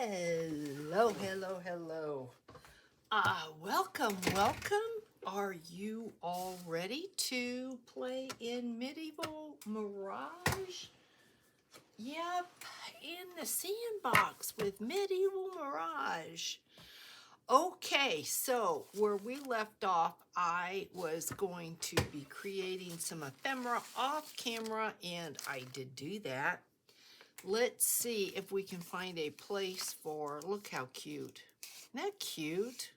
Hello, hello, hello. Welcome. Are you all ready to play in Medieval Mirage? Yep, in the sandbox with Medieval Mirage. Okay, so where we left off, I was going to be creating some ephemera off camera, and I did do that. Let's see if we can find a place for, look how cute. Isn't that cute?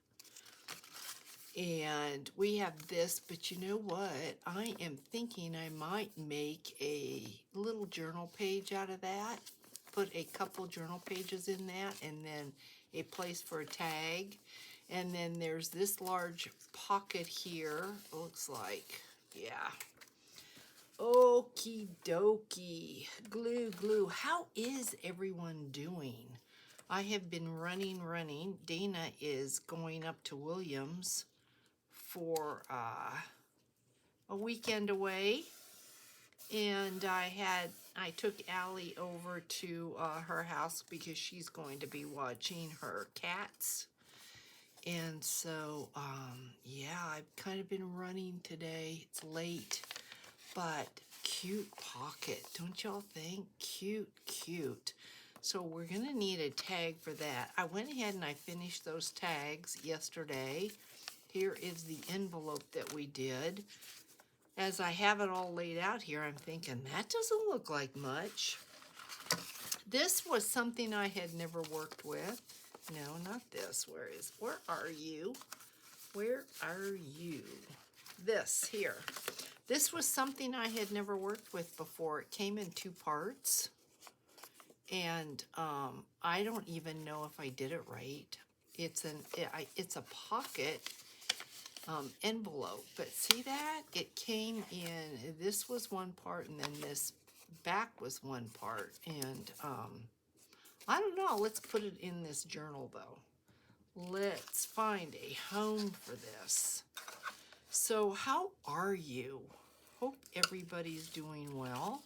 And we have this, but you know what? I am thinking I might make a little journal page out of that. Put a couple journal pages in that, and then a place for a tag. And then there's this large pocket here, looks like. Yeah. Okie dokie. Glue. How is everyone doing? I have been running. Dana is going up to Williams for a weekend away. And I took Allie over to her house because she's going to be watching her cats. And so, yeah, I've kind of been running today. It's late. But cute pocket, don't y'all think? Cute. So we're gonna need a tag for that. I went ahead and I finished those tags yesterday. Here is the envelope that we did. As I have it all laid out here, I'm thinking that doesn't look like much. This was something I had never worked with. No, not this. Where are you? This here. This was something I had never worked with before. It came in 2 parts, and I don't even know if I did it right. It's a pocket envelope, but see that? It came in, this was one part, and then this back was one part, and I don't know. Let's put it in this journal, though. Let's find a home for this. So how are you? Hope everybody's doing well.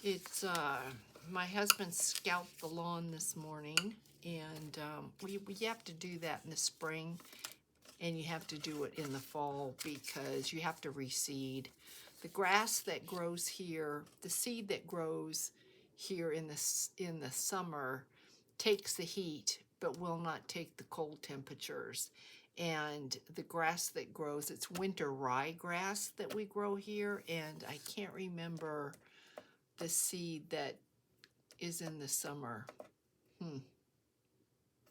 It's my husband scalped the lawn this morning, and we have to do that in the spring, and you have to do it in the fall because you have to reseed. The grass that grows here, the seed that grows here in the summer takes the heat but will not take the cold temperatures. And the grass that grows, it's winter ryegrass that we grow here, and I can't remember the seed that is in the summer.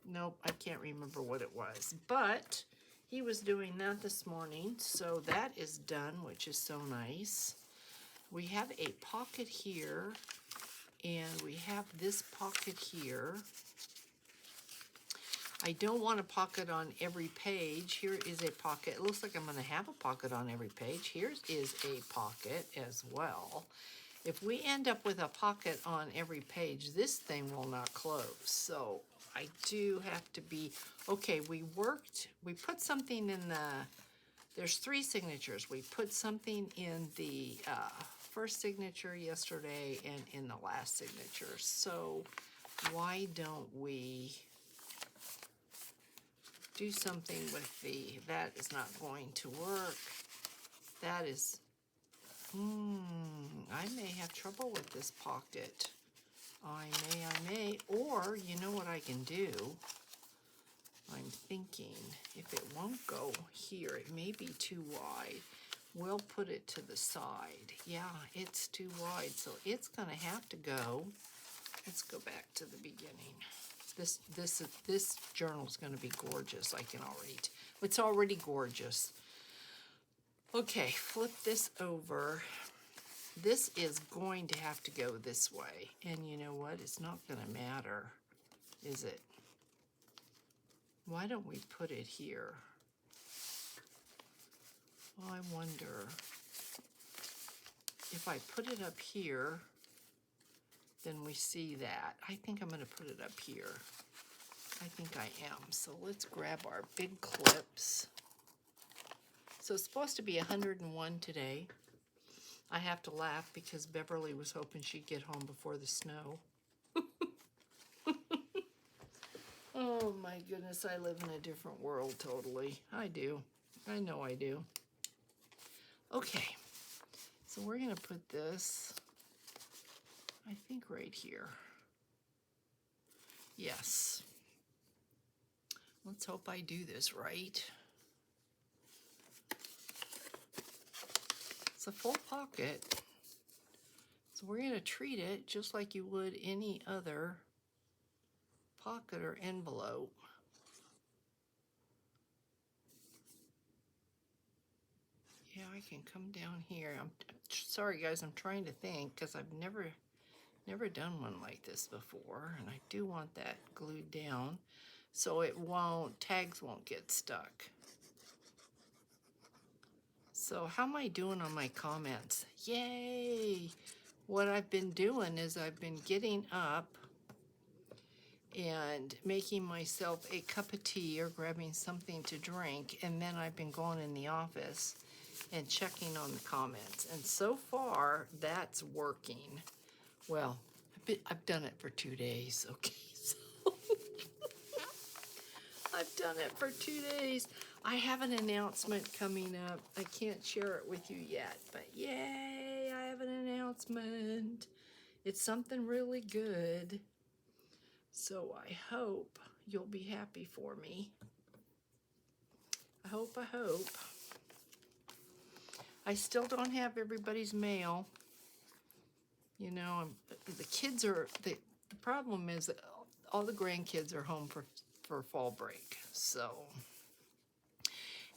Nope, I can't remember what it was, but he was doing that this morning, so that is done, which is so nice. We have a pocket here, and we have this pocket here. I don't want a pocket on every page. Here is a pocket. It looks like I'm going to have a pocket on every page. Here is a pocket as well. If we end up with a pocket on every page, this thing will not close. So I do have to be, okay, we put something in there's 3 signatures. We put something in the first signature yesterday and in the last signature. So why don't we do something with that is not going to work. That is, I may have trouble with this pocket. I may, or you know what I can do? I'm thinking if it won't go here, it may be too wide. We'll put it to the side. Yeah, it's too wide, so it's gonna have to go. Let's go back to the beginning. This journal's going to be gorgeous. I can already. It's already gorgeous. Okay, flip this over. This is going to have to go this way, and you know what? It's not going to matter, is it? Why don't we put it here? Well, I wonder if I put it up here. Then we see that. I think I'm going to put it up here. I think I am. So let's grab our big clips. So it's supposed to be 101 today. I have to laugh because Beverly was hoping she'd get home before the snow. Oh my goodness, I live in a different world totally. I do. I know I do. Okay, so we're gonna put this, I think right here. Yes. Let's hope I do this right. It's a full pocket. So we're gonna treat it just like you would any other pocket or envelope. Yeah, I can come down here. I'm sorry guys, I'm trying to think because I've never done one like this before, and I do want that glued down so it won't, tags won't get stuck. So how am I doing on my comments? Yay! What I've been doing is I've been getting up and making myself a cup of tea or grabbing something to drink, and then I've been going in the office and checking on the comments, and so far that's working. Well, I've done it for 2 days, okay, so I've done it for 2 days. I have an announcement coming up. I can't share it with you yet, but yay, I have an announcement. It's something really good. So I hope you'll be happy for me. I hope. I still don't have everybody's mail. You know, the kids are, the problem is that all the grandkids are home for fall break, so.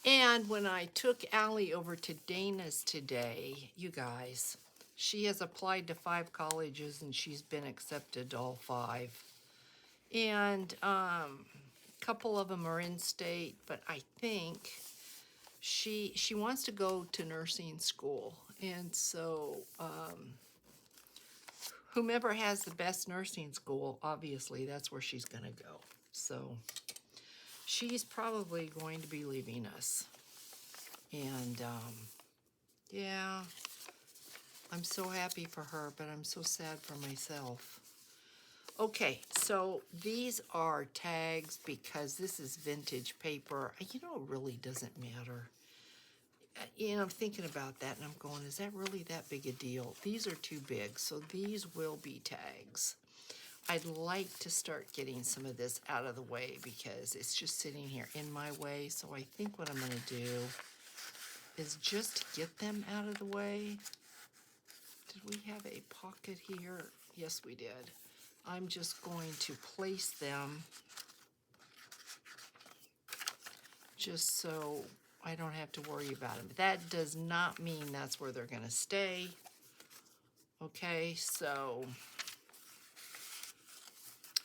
And when I took Allie over to Dana's today, you guys, she has applied to 5 colleges and she's been accepted to all 5. And a couple of them are in state, but I think she wants to go to nursing school. And so whomever has the best nursing school, obviously that's where she's gonna go. So she's probably going to be leaving us. And yeah, I'm so happy for her, but I'm so sad for myself. Okay, so these are tags because this is vintage paper. You know, it really doesn't matter. You know, I'm thinking about that and I'm going, is that really that big a deal? These are too big, so these will be tags. I'd like to start getting some of this out of the way because it's just sitting here in my way. So I think what I'm going to do is just get them out of the way. Did we have a pocket here? Yes, we did. I'm just going to place them just so I don't have to worry about them. That does not mean that's where they're going to stay. Okay, so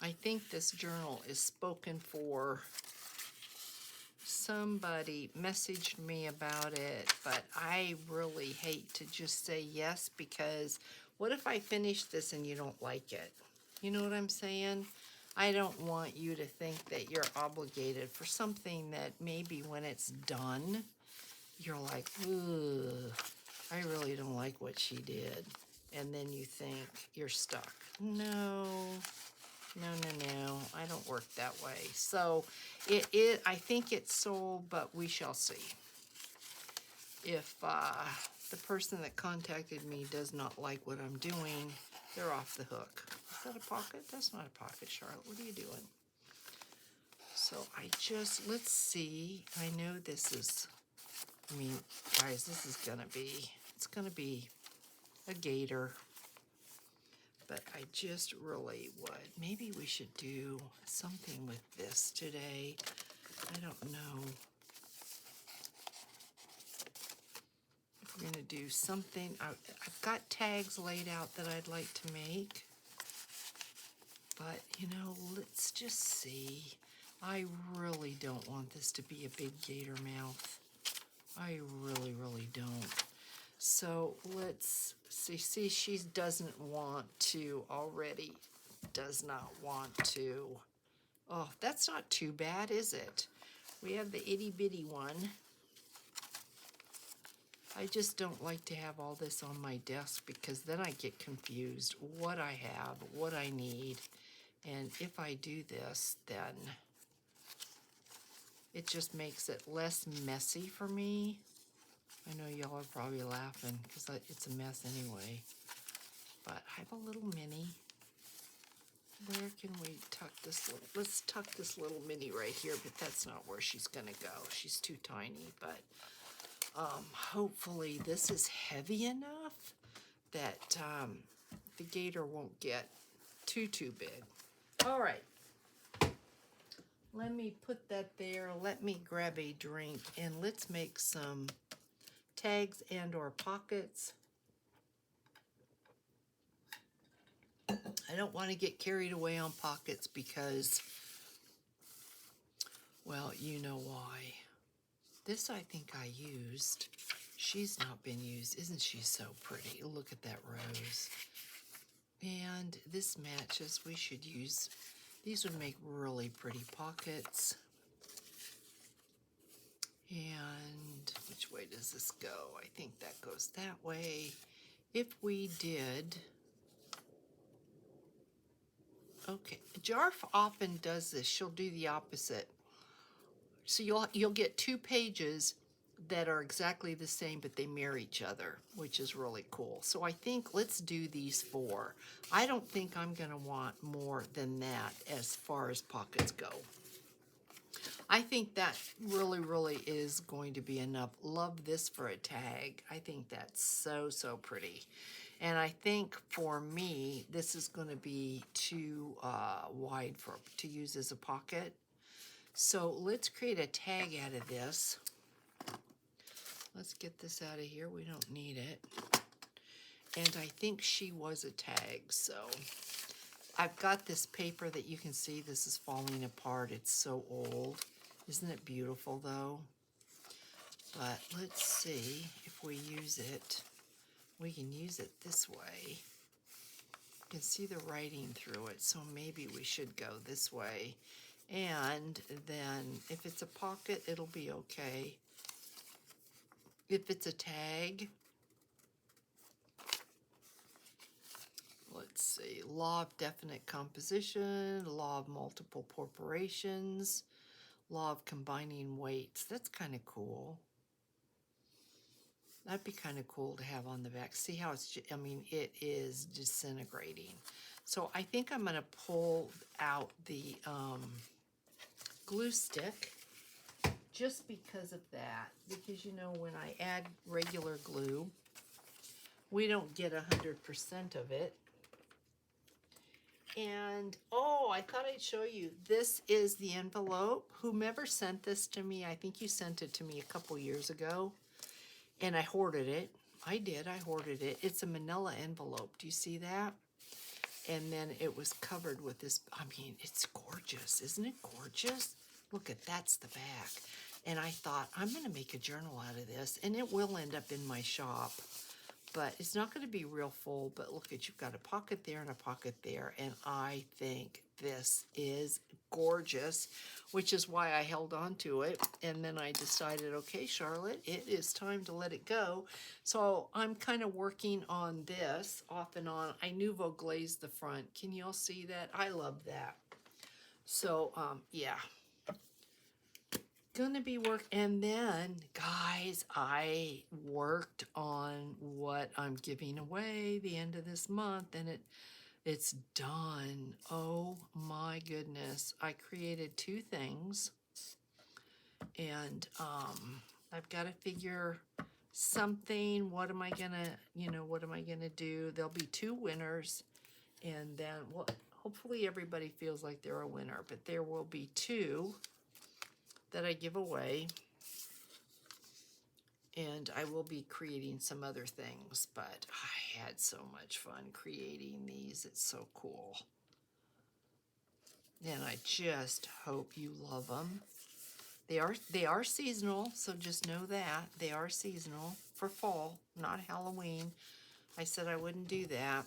I think this journal is spoken for. Somebody messaged me about it, but I really hate to just say yes, because what if I finish this and you don't like it? You know what I'm saying? I don't want you to think that you're obligated for something that maybe when it's done, you're like, ugh, I really don't like what she did. And then you think you're stuck. No, I don't work that way. So I think it's sold, but we shall see. If the person that contacted me does not like what I'm doing, they're off the hook. Is that a pocket? That's not a pocket, Charlotte. What are you doing? So let's see. I know this is, I mean, guys, this is it's gonna be a gator. But I just really would. Maybe we should do something with this today. I don't know. If we're gonna do something, I've got tags laid out that I'd like to make. But, you know, let's just see. I really don't want this to be a big gator mouth. I really, really don't. So let's see. See, she doesn't want to already. Does not want to. Oh, that's not too bad, is it? We have the itty bitty one. I just don't like to have all this on my desk because then I get confused what I have, what I need. And if I do this, then It just makes it less messy for me. I know y'all are probably laughing because it's a mess anyway. But I have a little mini. Where can we tuck this little? Let's tuck this little mini right here, but that's not where she's gonna go. She's too tiny, but hopefully this is heavy enough that the gator won't get too big. All right. Let me put that there. Let me grab a drink and let's make some tags and or pockets. I don't want to get carried away on pockets because, well, you know why. This I think I used. She's not been used. Isn't she so pretty? Look at that rose. And this matches. We should use, these would make really pretty pockets. And which way does this go? I think that goes that way. If we did, okay, Jarf often does this. She'll do the opposite. So you'll get 2 pages that are exactly the same, but they mirror each other, which is really cool. So I think let's do these 4. I don't think I'm gonna want more than that as far as pockets go. I think that really is going to be enough. Love this for a tag. I think that's so pretty. And I think for me, this is going to be too wide to use as a pocket. So let's create a tag out of this. Let's get this out of here. We don't need it. And I think she was a tag, so I've got this paper that you can see. This is falling apart. It's so old. Isn't it beautiful, though? But let's see if we use it. We can use it this way. You can see the writing through it, so maybe we should go this way. And then if it's a pocket, it'll be okay. If it's a tag, let's see, law of definite composition, law of multiple corporations, law of combining weights. That's kind of cool. That'd be kind of cool to have on the back. See how it's, I mean, it is disintegrating. So I think I'm going to pull out the glue stick just because of that. Because, you know, when I add regular glue, we don't get 100% of it. And, oh, I thought I'd show you. This is the envelope. Whomever sent this to me, I think you sent it to me a couple years ago. And I hoarded it. I did. I hoarded it. It's a manila envelope. Do you see that? And then it was covered with this. I mean, it's gorgeous. Isn't it gorgeous? Look at, that's the back. And I thought, I'm going to make a journal out of this. And it will end up in my shop. But it's not going to be real full. But look at, you've got a pocket there and a pocket there. And I think this is gorgeous, which is why I held on to it. And then I decided, okay, Charlotte, it is time to let it go. So I'm kind of working on this off and on. I nouveau glazed the front. Can y'all see that? I love that. So, yeah. Gonna be work, and then guys, I worked on what I'm giving away the end of this month, and it's done. Oh my goodness, I created 2 things, and I've got to figure something. What am I gonna, what am I gonna do? There'll be 2 winners, and then, well, hopefully everybody feels like they're a winner, but there will be 2 that I give away, and I will be creating some other things, but I had so much fun creating these. It's so cool. And I just hope you love them. They are seasonal, so just know that. They are seasonal for fall, not Halloween. I said I wouldn't do that.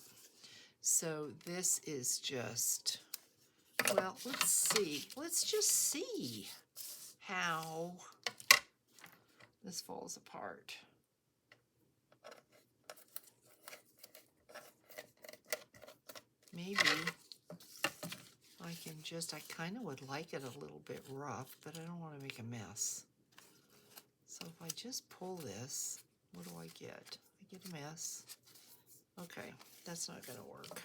So this is just, well, let's see. Let's just see how this falls apart. Maybe I kind of would like it a little bit rough, but I don't want to make a mess. So if I just pull this, what do I get? I get a mess. Okay, that's not going to work.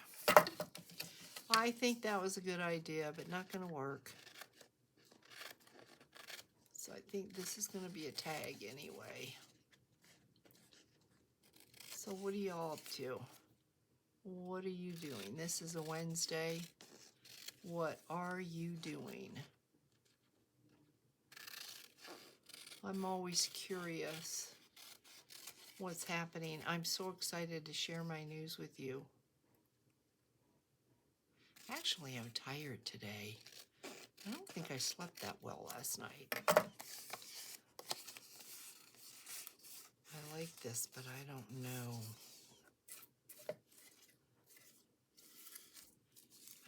I think that was a good idea, but not going to work. So I think this is going to be a tag anyway. So what are y'all up to? What are you doing? This is a Wednesday. What are you doing? I'm always curious what's happening. I'm so excited to share my news with you. Actually, I'm tired today. I don't think I slept that well last night. I like this, but I don't know.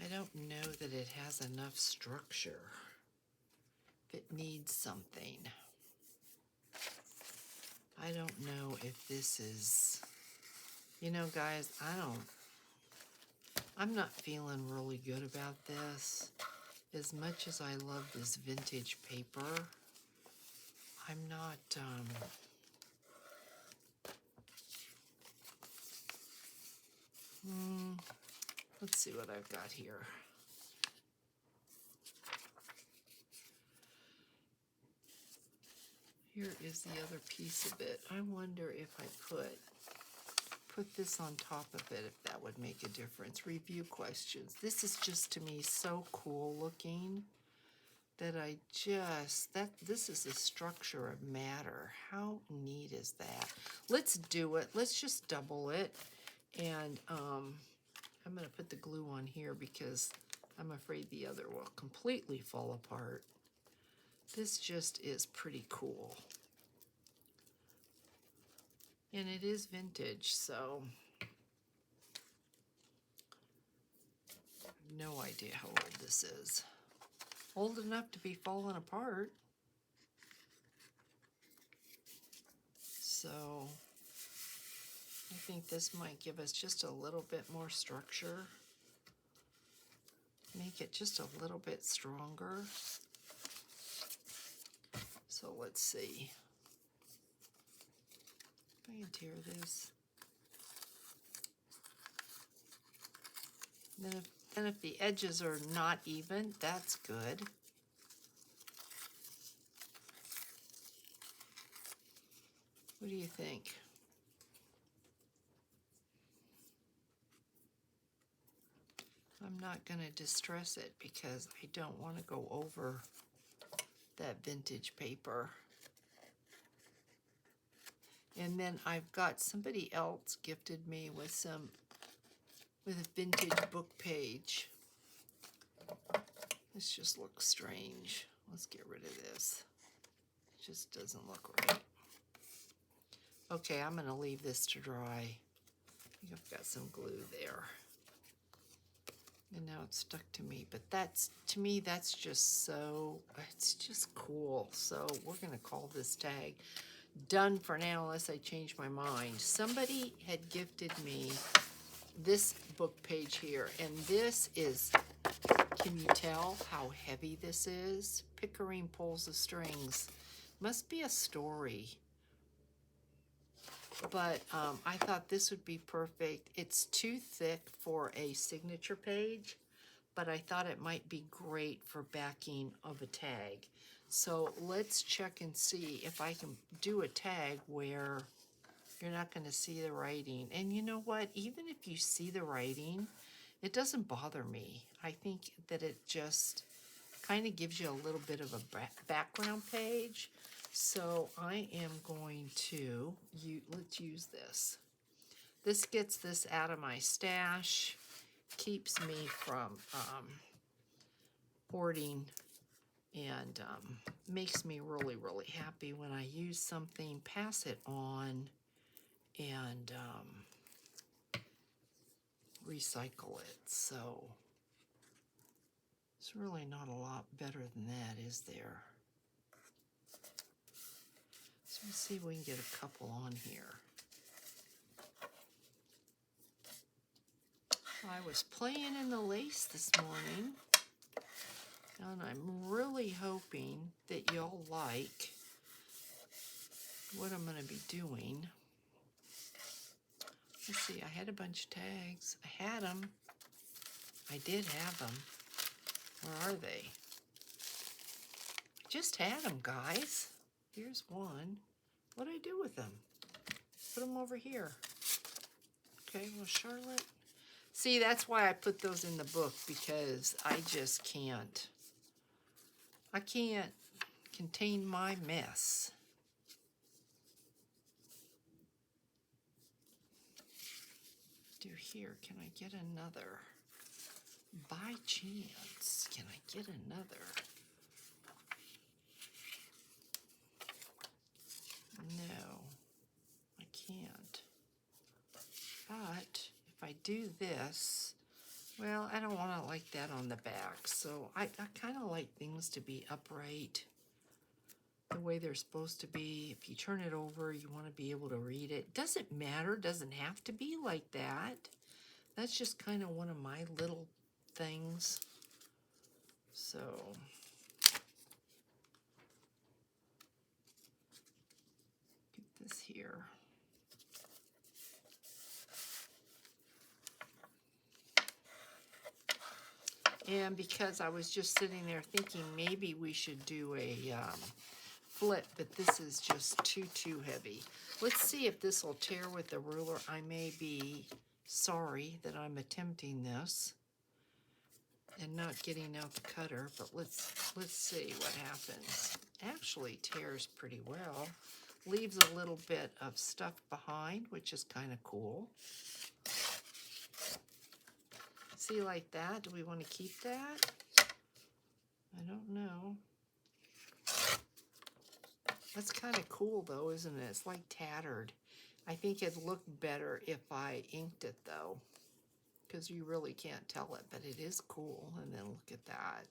I don't know that it has enough structure. It needs something. I don't know if this is, you know, guys, I'm not feeling really good about this. As much as I love this vintage paper, I'm not, let's see what I've got here. Here is the other piece of it. I wonder if I put this on top of it, if that would make a difference. Review questions. This is just, to me, so cool looking that this is the structure of matter. How neat is that? Let's do it. Let's just double it. And I'm going to put the glue on here because I'm afraid the other will completely fall apart. This just is pretty cool. And it is vintage, so I have no idea how old this is. Old enough to be falling apart. So I think this might give us just a little bit more structure. Make it just a little bit stronger. So let's see. If I can tear this. Then if the edges are not even, that's good. What do you think? I'm not going to distress it because I don't want to go over that vintage paper. And then I've got somebody else gifted me with a vintage book page. This just looks strange. Let's get rid of this. It just doesn't look right. Okay, I'm going to leave this to dry. I think I've got some glue there. And now it's stuck to me. But to me, that's just so, it's just cool. So we're going to call this tag done for now unless I change my mind. Somebody had gifted me this book page here. And this is, can you tell how heavy this is? Pickering pulls the strings. Must be a story. But I thought this would be perfect. It's too thick for a signature page, but I thought it might be great for backing of a tag. So let's check and see if I can do a tag where you're not going to see the writing. And you know what? Even if you see the writing, it doesn't bother me. I think that it just kind of gives you a little bit of a background page. So I am going to, let's use this. This gets this out of my stash, keeps me from hoarding, and makes me really, really happy when I use something, pass it on, and recycle it. So it's really not a lot better than that, is there? So let's see if we can get a couple on here. I was playing in the lace this morning. And I'm really hoping that y'all like what I'm going to be doing. Let's see, I had a bunch of tags. I had them. I did have them. Where are they? I just had them, guys. Here's one. What do I do with them? Put them over here. Okay, well, Charlotte. See, that's why I put those in the book, because I just can't. I can't contain my mess. Do here, can I get another? By chance, can I get another? No, I can't. But if I do this, well, I don't want it like that on the back. So I kind of like things to be upright the way they're supposed to be. If you turn it over, you want to be able to read it. Doesn't matter, doesn't have to be like that. That's just kind of one of my little things. So get this here. And because I was just sitting there thinking maybe we should do a flip, but this is just too heavy. Let's see if this will tear with the ruler. I may be sorry that I'm attempting this and not getting out the cutter, but let's see what happens. Actually tears pretty well. Leaves a little bit of stuff behind, which is kind of cool. See, like that? Do we want to keep that? I don't know. That's kind of cool though, isn't it? It's like tattered. I think it'd look better if I inked it though, because you really can't tell it, but it is cool. And then look at that.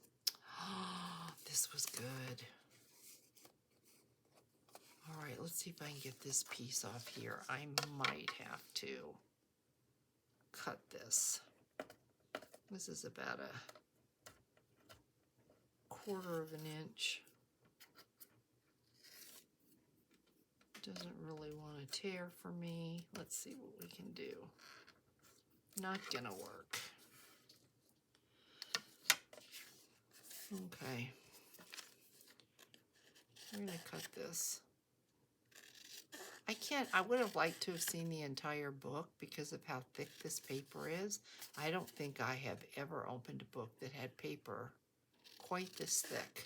This was good. All right, let's see if I can get this piece off here. I might have to cut this. This is about a 1/4 of an inch. Doesn't really want to tear for me. Let's see what we can do. Not gonna work. Okay. We're gonna cut this. I would have liked to have seen the entire book because of how thick this paper is. I don't think I have ever opened a book that had paper quite this thick.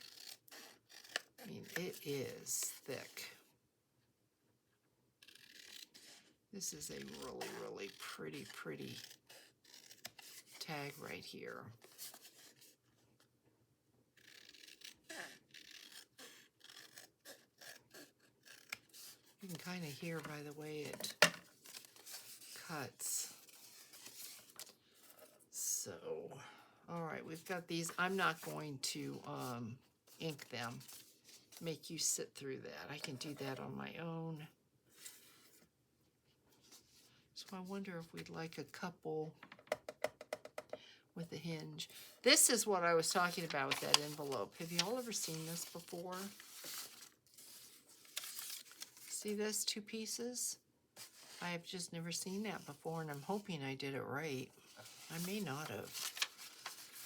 I mean, it is thick. This is a really pretty tag right here. You can kind of hear by the way it cuts. So, all right, we've got these. I'm not going to ink them, make you sit through that. I can do that on my own. So I wonder if we'd like a couple with a hinge. This is what I was talking about with that envelope. Have you all ever seen this before? See this, 2 pieces? I have just never seen that before, and I'm hoping I did it right. I may not have.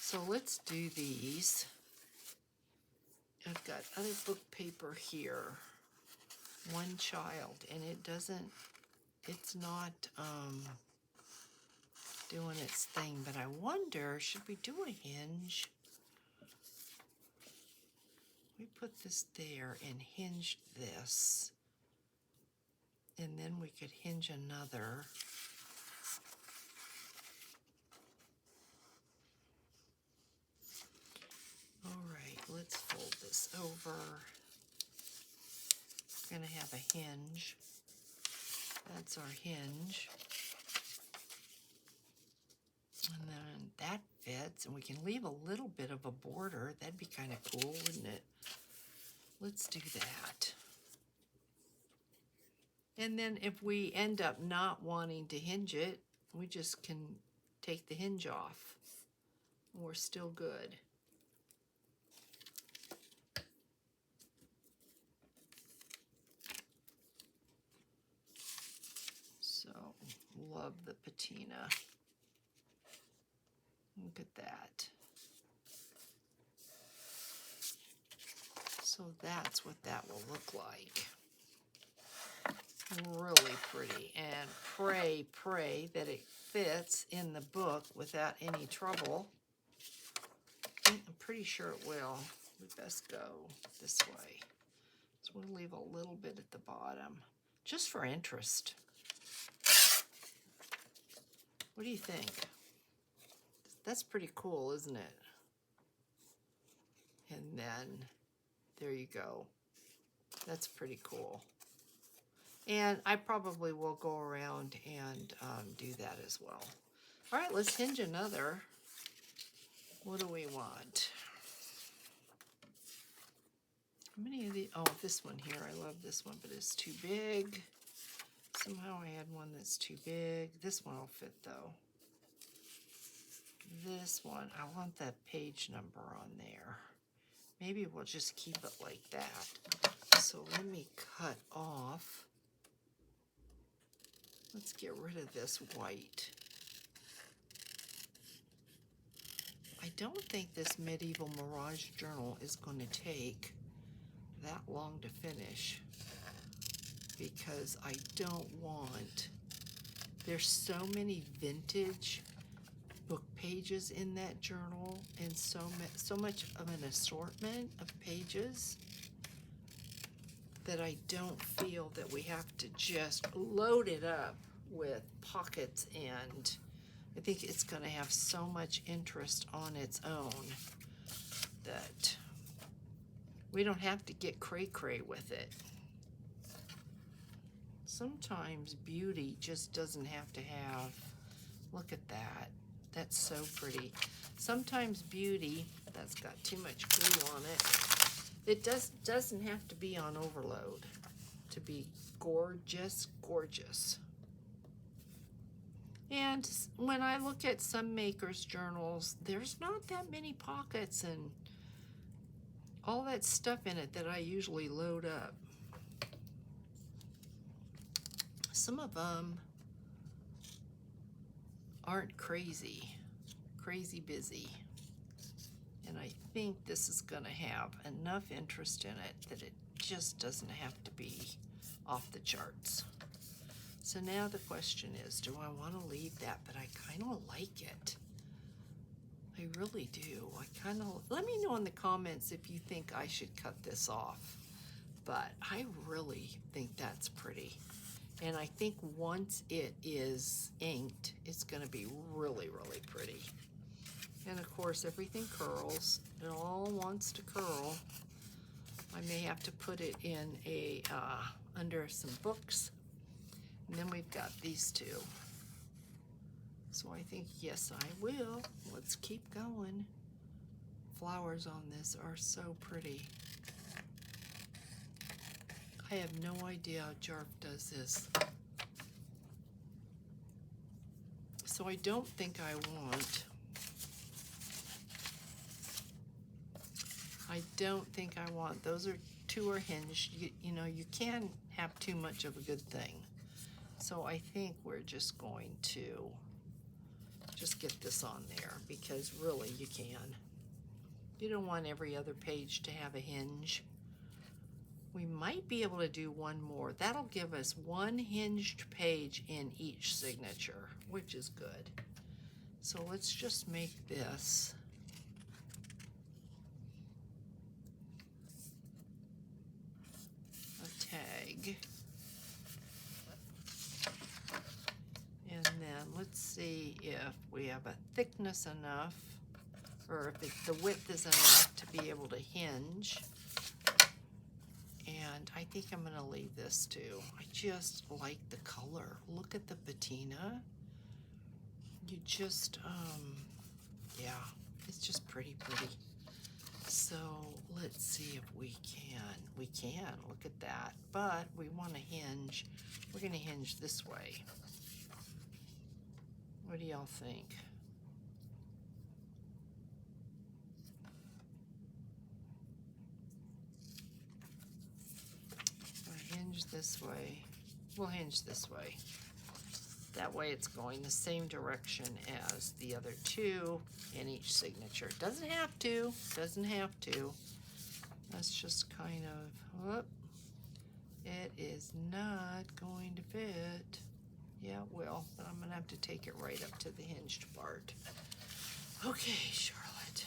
So let's do these. I've got other book paper here. One child, and it's not doing its thing, but I wonder, should we do a hinge? We put this there and hinge this. And then we could hinge another. All right, let's fold this over. We're going to have a hinge. That's our hinge. And then that fits, and we can leave a little bit of a border. That'd be kind of cool, wouldn't it? Let's do that. And then if we end up not wanting to hinge it, we just can take the hinge off. We're still good. patina. Look at that. So that's what that will look like. Really pretty. And pray that it fits in the book without any trouble. I'm pretty sure it will. We best go this way. So we'll leave a little bit at the bottom, just for interest. What do you think? That's pretty cool, isn't it? And then, there you go. That's pretty cool. And I probably will go around and do that as well. All right, let's hinge another. What do we want? How many of these? Oh, this one here. I love this one, but it's too big. Somehow I had one that's too big. This one will fit, though. This one, I want that page number on there. Maybe we'll just keep it like that. So let me cut off. Let's get rid of this white. I don't think this Medieval Mirage Journal is going to take that long to finish, because I don't want, there's so many vintage book pages in that journal, and so much of an assortment of pages, that I don't feel that we have to just load it up with pockets, and I think it's going to have so much interest on its own that we don't have to get cray-cray with it. Sometimes beauty just doesn't have to have, look at that. That's so pretty. Sometimes beauty, that's got too much glue on it. It doesn't have to be on overload to be gorgeous, gorgeous. And when I look at some makers' journals, there's not that many pockets and all that stuff in it that I usually load up. Some of them aren't crazy busy. And I think this is going to have enough interest in it that it just doesn't have to be off the charts. So now the question is, do I want to leave that? But I kind of like it. I really do. Let me know in the comments if you think I should cut this off. But I really think that's pretty. And I think once it is inked, it's going to be really, really pretty. And of course, everything curls. It all wants to curl. I may have to put it in a under some books. And then we've got these two. So I think, yes, I will. Let's keep going. Flowers on this are so pretty. I have no idea how Jarf does this. So I don't think I want, those are two are hinged. You know, you can have too much of a good thing. So I think we're just going to just get this on there, because really you can. You don't want every other page to have a hinge. We might be able to do one more. That'll give us one hinged page in each signature, which is good. So let's just make this a tag. And then let's see if we have a thickness enough, or if the width is enough to be able to hinge. And I think I'm going to leave this too. I just like the color. Look at the patina. You just, yeah, it's just pretty. So let's see if we can. We can, look at that. But we want to hinge. We're going to hinge this way. What do y'all think? Hinge this way. We'll hinge this way. That way it's going the same direction as the other two in each signature. Doesn't have to, doesn't have to. That's just kind of, whoop. It is not going to fit. Yeah, it will, but I'm gonna have to take it right up to the hinged part. Okay, Charlotte.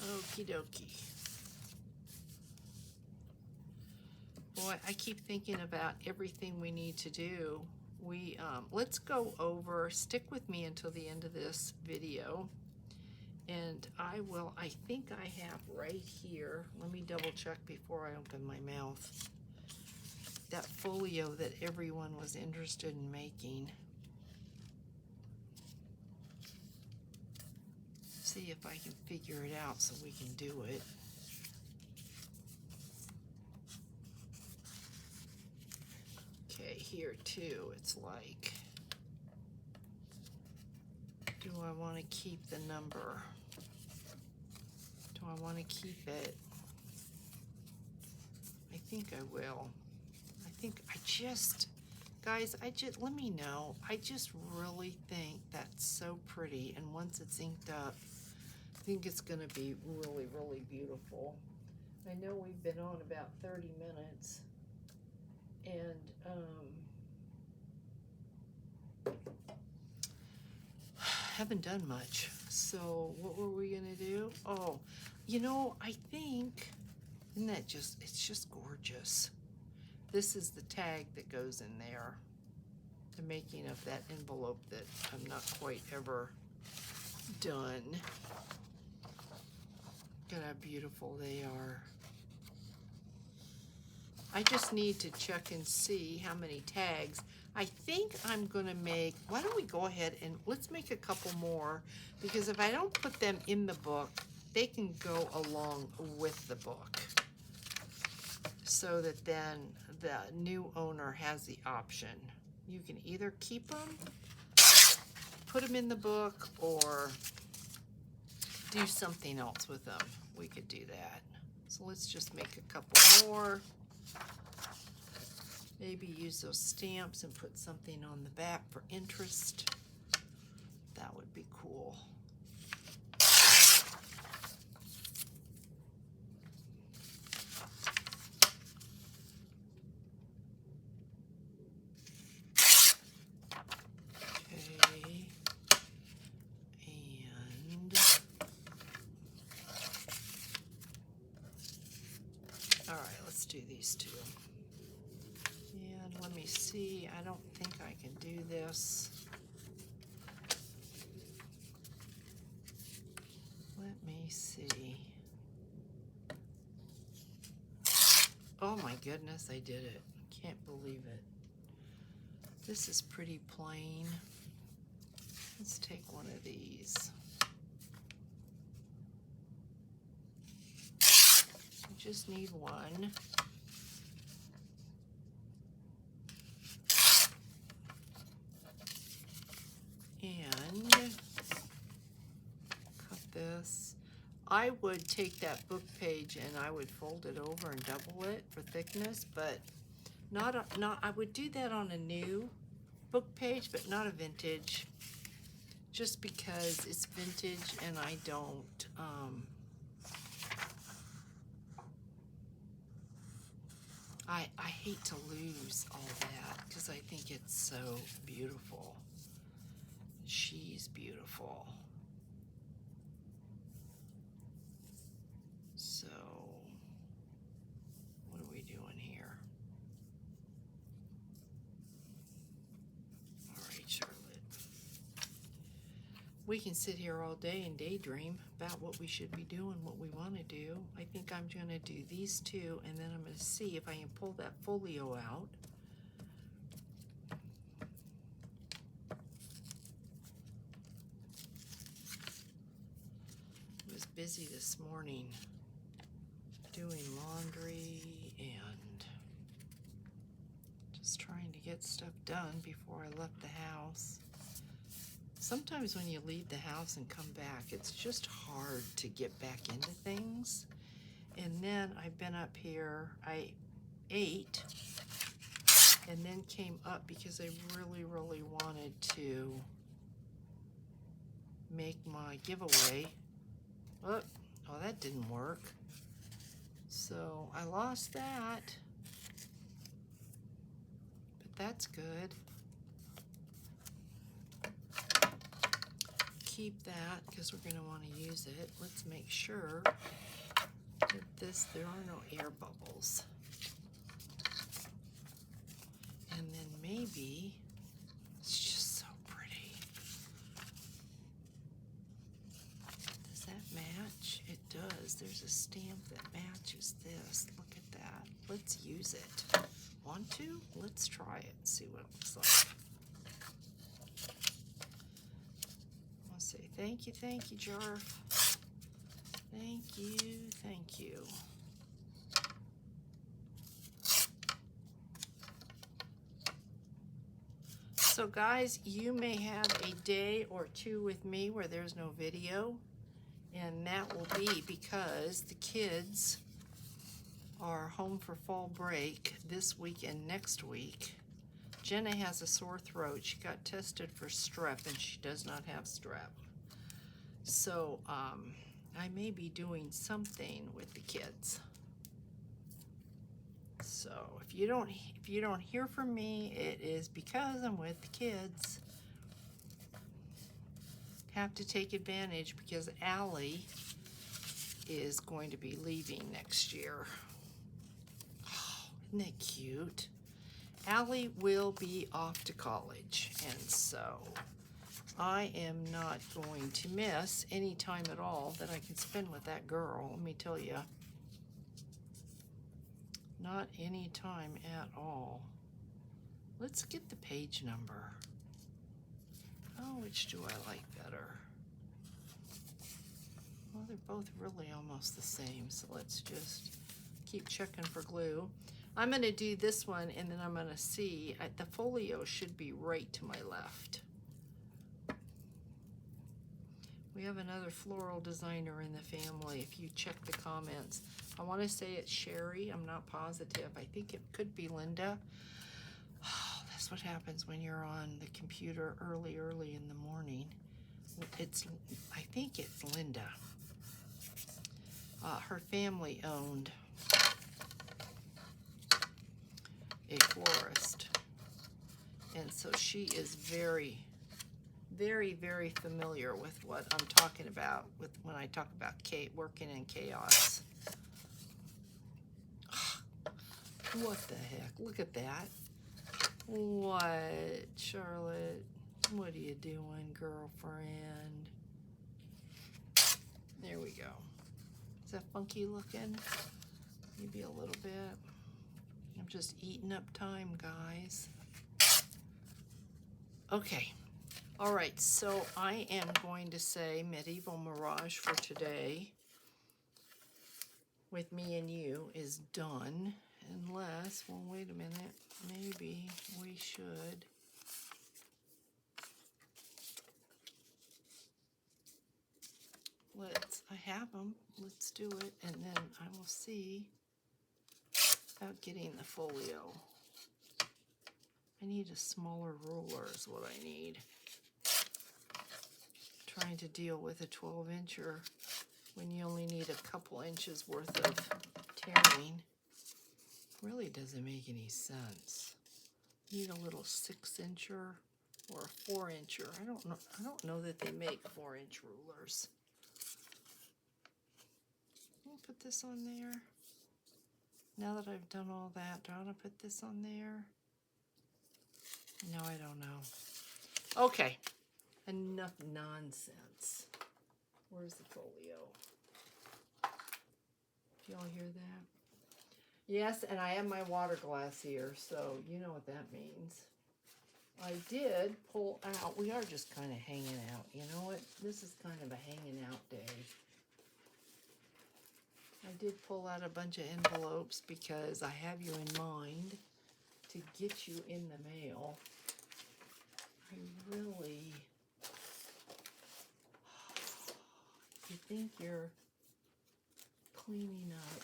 Okie dokie. Boy, I keep thinking about everything we need to do. Let's go over, stick with me until the end of this video. And I think I have right here, let me double check before I open my mouth, that folio that everyone was interested in making. See if I can figure it out so we can do it. Okay, here too, it's like, do I want to keep the number? Do I want to keep it? I think I will. Guys, let me know. I just really think that's so pretty. And once it's inked up, I think it's going to be really, really beautiful. I know we've been on about 30 minutes. And, haven't done much. So what were we going to do? Oh, you know, I think, isn't that just, it's just gorgeous. This is the tag that goes in there, the making of that envelope that I'm not quite ever done. Look at how beautiful they are. I just need to check and see how many tags. I think I'm gonna make, why don't we go ahead and let's make a couple more, because if I don't put them in the book, they can go along with the book, so that then the new owner has the option. You can either keep them, put them in the book, or do something else with them. We could do that. So let's just make a couple more. Maybe use those stamps and put something on the back for interest. That would be cool. Okay. And all right, let's do these two. And let me see, I don't think I can do this. Let me see. Oh my goodness, I did it. Can't believe it. This is pretty plain. Let's take one of these. I just need one. And cut this. I would take that book page and I would fold it over and double it for thickness, but I would do that on a new book page, but not a vintage, just because it's vintage and I don't, I hate to lose all that because I think it's so beautiful. She's beautiful. So, what are we doing here? All right, Charlotte. We can sit here all day and daydream about what we should be doing, what we want to do. I think I'm going to do these two, and then I'm going to see if I can pull that folio out. I was busy this morning doing laundry and just trying to get stuff done before I left the house. Sometimes when you leave the house and come back, it's just hard to get back into things. And then I've been up here, I ate and then came up because I really, really wanted to make my giveaway. Oh, that didn't work. So I lost that, but that's good. Keep that because we're going to want to use it. Let's make sure that there are no air bubbles. And then maybe, it's just so pretty. Does that match? It does. There's a stamp that matches this. Look at that. Let's use it. Want to? Let's try it. See what it looks like. I'll say thank you, Jarf. Thank you, thank you. So guys, you may have a day or two with me where there's no video, and that will be because the kids are home for fall break this week and next week. Jenna has a sore throat. She got tested for strep and she does not have strep. So I may be doing something with the kids. So if you don't hear from me, it is because I'm with the kids. Have to take advantage because Allie is going to be leaving next year. Oh, isn't that cute? Allie will be off to college, and so I am not going to miss any time at all that I can spend with that girl. Let me tell you. Not any time at all. Let's get the page number. Oh, which do I like better? Well, they're both really almost the same, so let's just keep checking for glue. I'm going to do this one, and then I'm going to see. The folio should be right to my left. We have another floral designer in the family. If you check the comments, I want to say it's Sherry. I'm not positive. I think it could be Linda. Oh, that's what happens when you're on the computer early in the morning. I think it's Linda. Her family owned a florist, and so she is very, very familiar with what I'm talking about when I talk about working in chaos. What the heck? Look at that. What, Charlotte? What are you doing, girlfriend? There we go. Is that funky looking? Maybe a little bit. I'm just eating up time, guys. Okay. All right, so I am going to say Medieval Mirage for today with me and you is done. Unless, well, wait a minute. Maybe we should. I have them. Let's do it, and then I will see about getting the folio. I need a smaller ruler is what I need. Trying to deal with a 12-incher when you only need a couple inches worth of tearing really doesn't make any sense. You need a little 6-incher or a 4-incher. I don't know that they make 4-inch rulers. I'll put this on there. Now that I've done all that, do I want to put this on there? No, I don't know. Okay, enough nonsense. Where's the folio? Do y'all hear that? Yes, and I have my water glass here, so you know what that means. I did pull out, we are just kind of hanging out. You know what? This is kind of a hanging out day. I did pull out a bunch of envelopes because I have you in mind to get you in the mail. I really, you think you're cleaning up.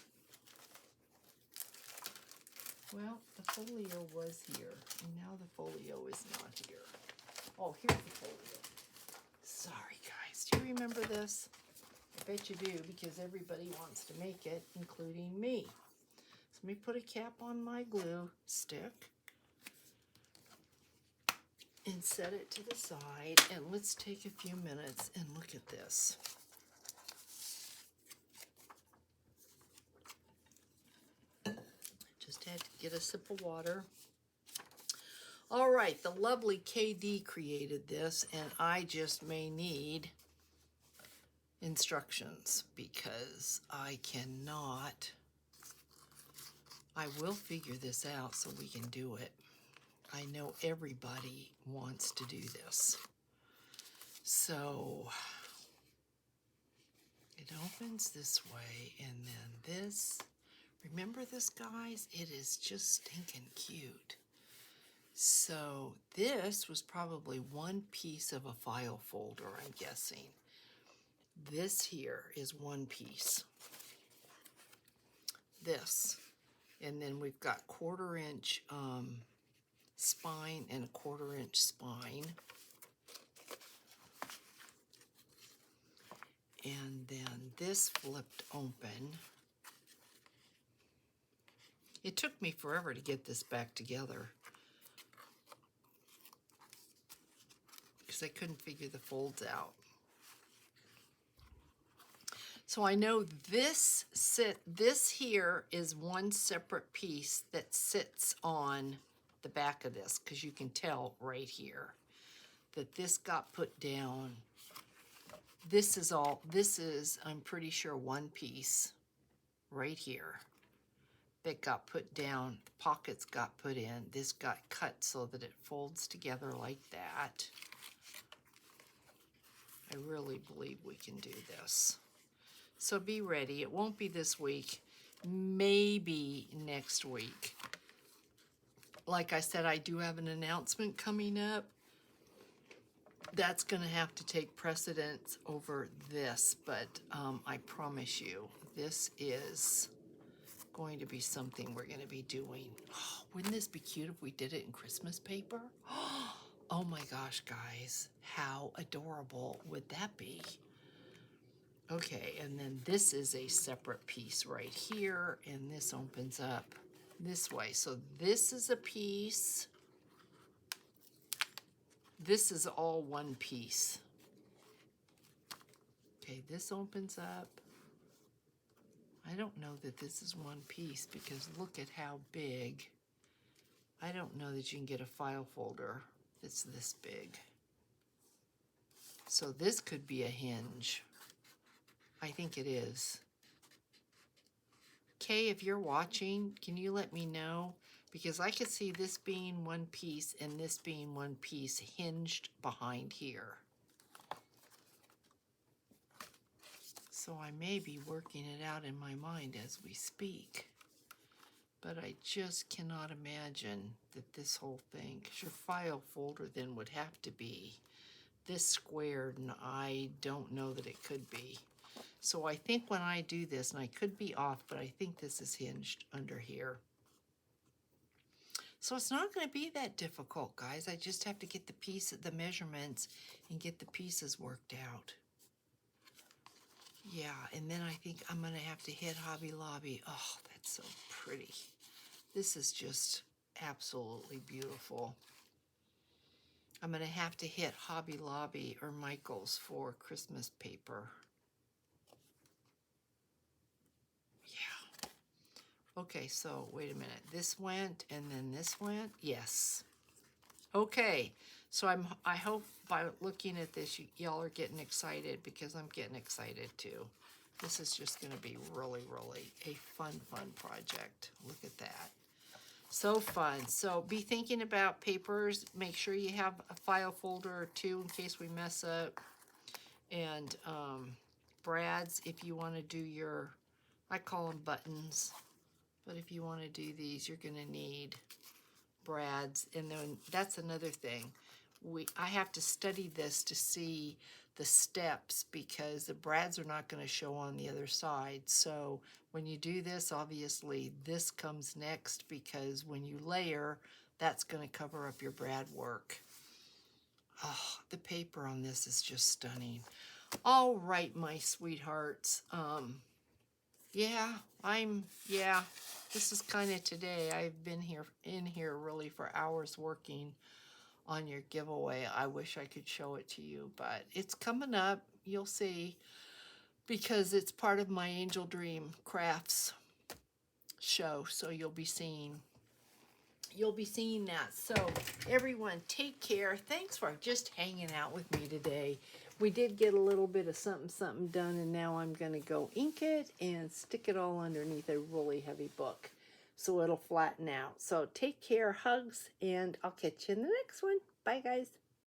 Well, the folio was here, and now the folio is not here. Oh, here's the folio. Sorry, guys. Do you remember this? I bet you do, because everybody wants to make it, including me. So let me put a cap on my glue stick and set it to the side, and let's take a few minutes and look at this. Just had to get a sip of water. All right, the lovely KD created this, and I just may need instructions because I cannot. I will figure this out so we can do it. I know everybody wants to do this. So it opens this way, and then this. Remember this, guys? It is just stinking cute. So this was probably one piece of a file folder, I'm guessing. This here is one piece. This. And then we've got 1/4 inch spine and a 1/4 inch spine. And then this flipped open. It took me forever to get this back together because I couldn't figure the folds out. So I know this here is one separate piece that sits on the back of this, because you can tell right here that this got put down. This is, I'm pretty sure, one piece right here that got put down. The pockets got put in. This got cut so that it folds together like that. I really believe we can do this. So be ready. It won't be this week, maybe next week. Like I said, I do have an announcement coming up. That's going to have to take precedence over this, but I promise you, this is going to be something we're going to be doing. Oh, wouldn't this be cute if we did it in Christmas paper? Oh my gosh, guys, how adorable would that be? Okay, and then this is a separate piece right here, and this opens up this way. So this is a piece. This is all one piece. Okay, this opens up. I don't know that this is one piece because look at how big. I don't know that you can get a file folder that's this big. So this could be a hinge. I think it is. Kay, if you're watching, can you let me know? Because I could see this being one piece and this being one piece hinged behind here. So I may be working it out in my mind as we speak. But I just cannot imagine that this whole thing, because your file folder then would have to be this squared, and I don't know that it could be. So I think when I do this, and I could be off, but I think this is hinged under here. So it's not going to be that difficult, guys. I just have to get the measurements and get the pieces worked out. Yeah, and then I think I'm going to have to hit Hobby Lobby. Oh, that's so pretty. This is just absolutely beautiful. I'm going to have to hit Hobby Lobby or Michael's for Christmas paper. Yeah. Okay, so wait a minute. This went and then this went? Yes. Okay, so I hope by looking at this, y'all are getting excited because I'm getting excited too. This is just going to be really, really a fun project. Look at that. So fun. So be thinking about papers. Make sure you have a file folder or two in case we mess up. And brads, if you want to do your, I call them buttons, but if you want to do these, you're going to need brads. And then that's another thing. I have to study this to see the steps, because the brads are not going to show on the other side. So when you do this, obviously this comes next, because when you layer, that's going to cover up your brad work. Oh, the paper on this is just stunning. All right, my sweethearts. Yeah, this is kind of today. I've been in here really for hours working on your giveaway. I wish I could show it to you, but it's coming up. You'll see, because it's part of my Angel Dream Crafts show. So you'll be seeing that. So everyone, take care. Thanks for just hanging out with me today. We did get a little bit of something done, and now I'm going to go ink it and stick it all underneath a really heavy book so it'll flatten out. So take care, hugs, and I'll catch you in the next one. Bye, guys.